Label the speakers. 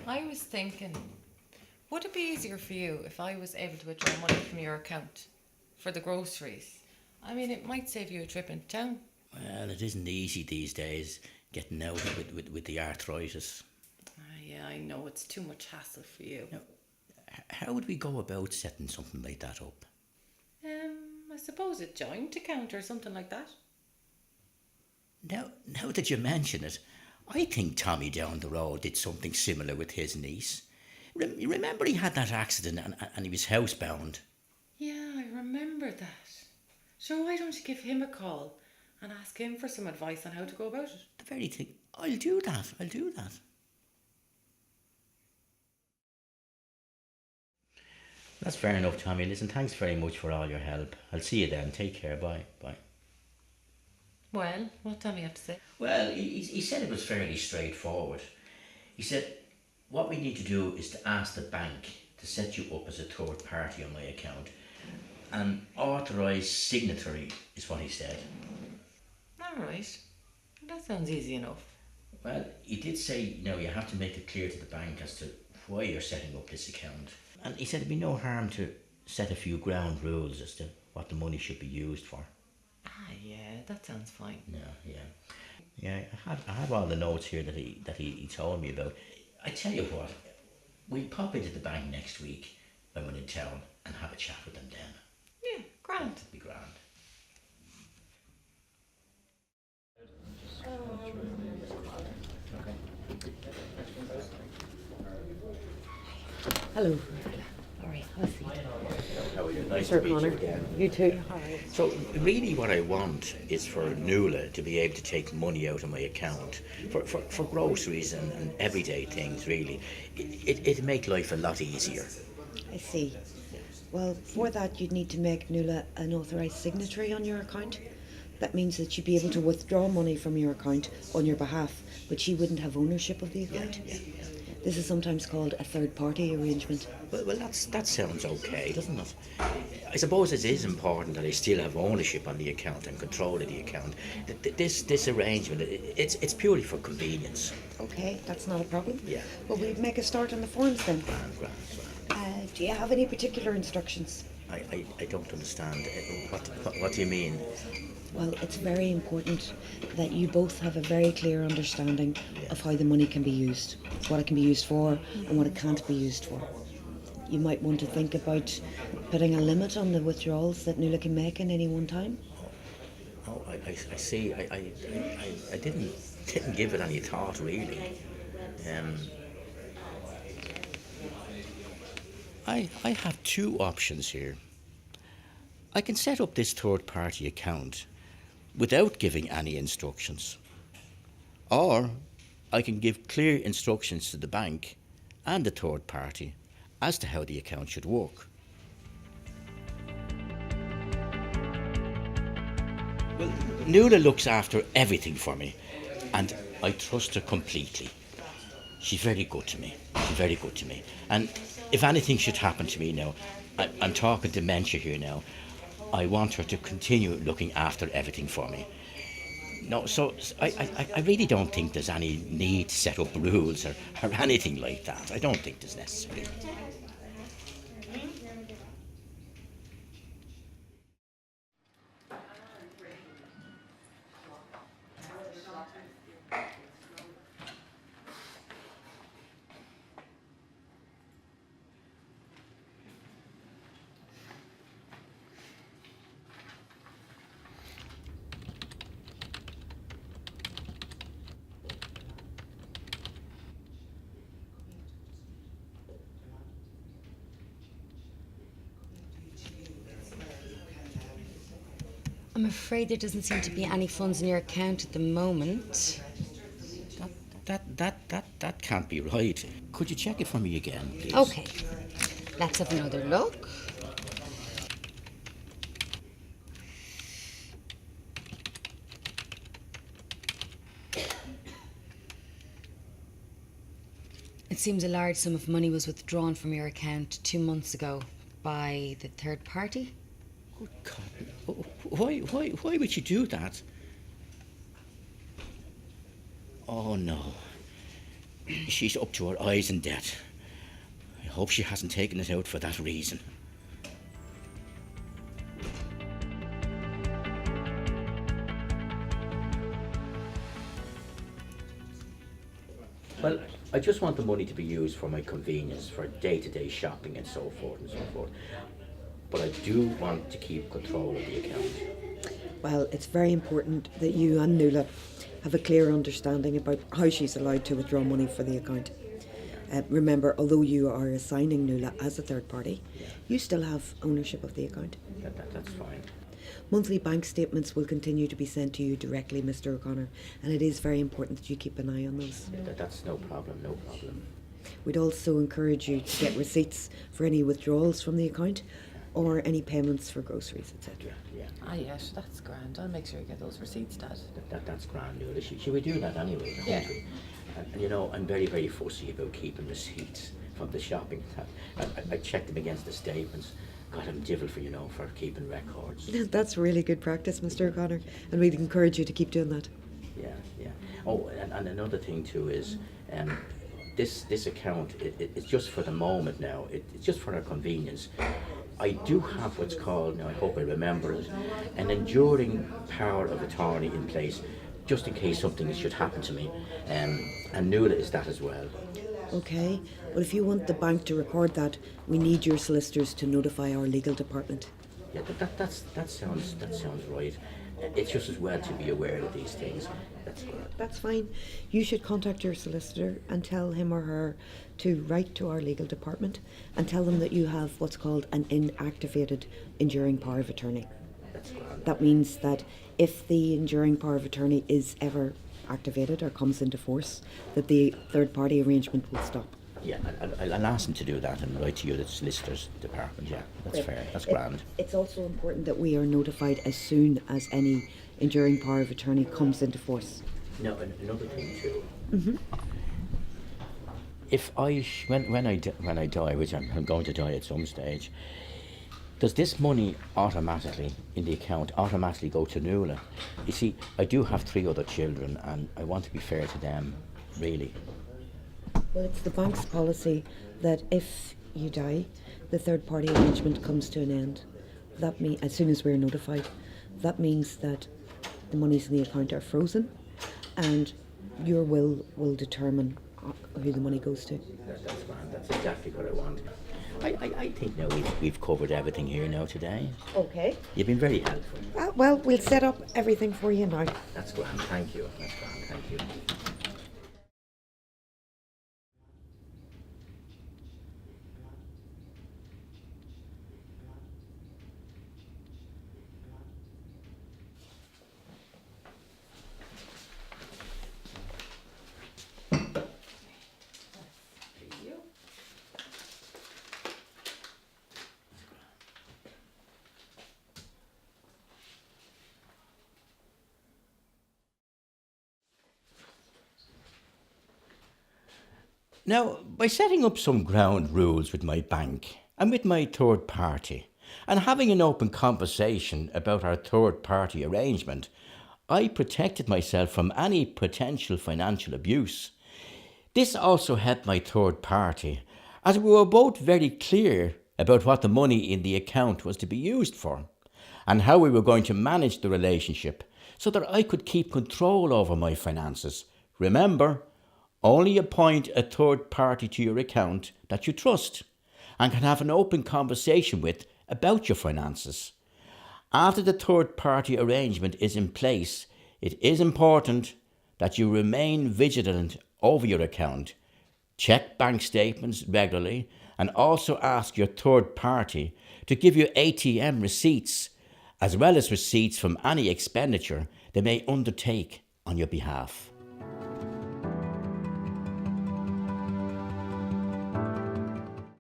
Speaker 1: I was thinking, would it be easier for you if I was able to withdraw money from your account for the groceries? I mean, it might save you a trip into town.
Speaker 2: Well, it isn't easy these days getting out with the arthritis.
Speaker 1: Yeah, I know it's too much hassle for you.
Speaker 2: Now, how would we go about setting something like that up?
Speaker 1: I suppose a joint account or something like that.
Speaker 2: Now that you mention it, I think Tommy down the road did something similar with his niece. Remember he had that accident and he was housebound?
Speaker 1: Yeah, I remember that. Sure, why don't you give him a call and ask him for some advice on how to go about it?
Speaker 2: The very thing. I'll do that. That's fair enough, Tommy. Listen, thanks very much for all your help. I'll see you then. Take care. Bye. Bye.
Speaker 1: Well, what Tommy have to say?
Speaker 2: Well, he said it was fairly straightforward. He said, what we need to do is to ask the bank to set you up as a third party on my account. An authorised signatory is what he said.
Speaker 1: All right. That sounds easy enough.
Speaker 2: Well, he did say, you have to make it clear to the bank as to why you're setting up this account. And he said it'd be no harm to set a few ground rules as to what the money should be used for.
Speaker 1: Ah, yeah, that sounds fine.
Speaker 2: Yeah, I have all the notes here that he told me about. I tell you what, we'll pop into the bank next week when we're in town and have a chat with them then.
Speaker 1: Yeah, grand.
Speaker 2: That'd be grand.
Speaker 3: Hello. All right, I'll see.
Speaker 2: How are you? Nice
Speaker 3: Sir
Speaker 2: to meet
Speaker 3: Connor.
Speaker 2: you again.
Speaker 3: You too.
Speaker 2: So really what I want is for Nuala to be able to take money out of my account for groceries and everyday things, really. It'd make life a lot easier.
Speaker 3: I see. Well, for that, you'd need to make Nuala an authorised signatory on your account. That means that she'd be able to withdraw money from your account on your behalf, but she wouldn't have ownership of the account.
Speaker 2: Yeah.
Speaker 3: This is sometimes called a third-party arrangement.
Speaker 2: Well, that sounds okay, doesn't it? I suppose it is important that I still have ownership on the account and control of the account. This arrangement, it's purely for convenience.
Speaker 3: Okay, that's not a problem.
Speaker 2: Yeah.
Speaker 3: Well, we'd make a start on the forms then.
Speaker 2: Grand.
Speaker 3: Do you have any particular instructions?
Speaker 2: I don't understand. What do you mean?
Speaker 3: Well, it's very important that you both have a very clear understanding of how the money can be used, what it can be used for and what it can't be used for. You might want to think about putting a limit on the withdrawals that Nuala can make in any one time.
Speaker 2: Oh, I see. I didn't give it any thought, really. I have two options here. I can set up this third party account without giving any instructions. Or I can give clear instructions to the bank and the third party as to how the account should work. Well, Nuala looks after everything for me and I trust her completely. She's very good to me. And if anything should happen to me now, I'm talking dementia here now, I want her to continue looking after everything for me. No, so I really don't think there's any need to set up rules or anything like that. I don't think there's necessary.
Speaker 4: I'm afraid there doesn't seem to be any funds in your account at the moment.
Speaker 2: That can't be right. Could you check it for me again, please?
Speaker 4: Okay, let's have another look. It seems a large sum of money was withdrawn from your account 2 months ago by the third party.
Speaker 2: Good God. Why would you do that? Oh, no. She's up to her eyes in debt. I hope she hasn't taken it out for that reason. Well, I just want the money to be used for my convenience, for day-to-day shopping and so forth and so forth. But I do want to keep control of the account.
Speaker 3: Well, it's very important that you and Nuala have a clear understanding about how she's allowed to withdraw money for the account. Remember, although you are assigning Nuala as a third party, you still have ownership of the account.
Speaker 2: That's fine.
Speaker 3: Monthly bank statements will continue to be sent to you directly, Mr. O'Connor, and it is very important that you keep an eye on those.
Speaker 2: That's no problem, no problem.
Speaker 3: We'd also encourage you to get receipts for any withdrawals from the account or any payments for groceries, etc.
Speaker 2: Yeah.
Speaker 1: Ah, yes, that's grand. I'll make sure you get those receipts, Dad.
Speaker 2: That's grand, Nuala. She would do that anyway, don't
Speaker 1: Yeah.
Speaker 2: she? And you know, I'm very, very fussy about keeping receipts from the shopping. I check them against the statements. God, I'm divil for keeping records.
Speaker 3: That's really good practice, Mr. O'Connor, and we'd encourage you to keep doing that.
Speaker 2: Yeah. Oh, and another thing too is, this account, it's just for the moment now. It's just for our convenience. I do have what's called, now I hope I remember it, an enduring power of attorney in place, just in case something should happen to me. And Nuala is that as well.
Speaker 3: Okay, well, if you want the bank to record that, we need your solicitors to notify our legal department.
Speaker 2: Yeah, that sounds right. It's just as well to be aware of these things. That's good.
Speaker 3: That's fine. You should contact your solicitor and tell him or her to write to our legal department and tell them that you have what's called an inactivated enduring power of attorney.
Speaker 2: That's good.
Speaker 3: That means that if the enduring power of attorney is ever activated or comes into force, that the third party arrangement will stop.
Speaker 2: Yeah, I'll ask them to do that and write to you, the solicitors department. Yeah, that's fair. That's grand.
Speaker 3: It's also important that we are notified as soon as any enduring power of attorney comes into force.
Speaker 2: Now, another thing too. If when I die, which I'm going to die at some stage, does this money automatically in the account automatically go to Nuala? You see, I do have 3 other children, and I want to be fair to them, really.
Speaker 3: Well, it's the bank's policy that if you die, the third party arrangement comes to an end. That means, as soon as we're notified, that means that the monies in the account are frozen, and your will determine who the money goes to.
Speaker 2: That's grand. That's exactly what I want. I think now we've covered everything here now today.
Speaker 3: Okay.
Speaker 2: You've been very helpful.
Speaker 3: Well, we'll set up everything for you now.
Speaker 2: That's grand. Thank you. That's grand. Thank you. Now, by setting up some ground rules with my bank and with my third party, and having an open conversation about our third party arrangement, I protected myself from any potential financial abuse. This also helped my third party, as we were both very clear about what the money in the account was to be used for, and how we were going to manage the relationship so that I could keep control over my finances. Remember, only appoint a third party to your account that you trust and can have an open conversation with about your finances. After the third party arrangement is in place, it is important that you remain vigilant over your account, check bank statements regularly, and also ask your third party to give you ATM receipts, as well as receipts from any expenditure they may undertake on your behalf.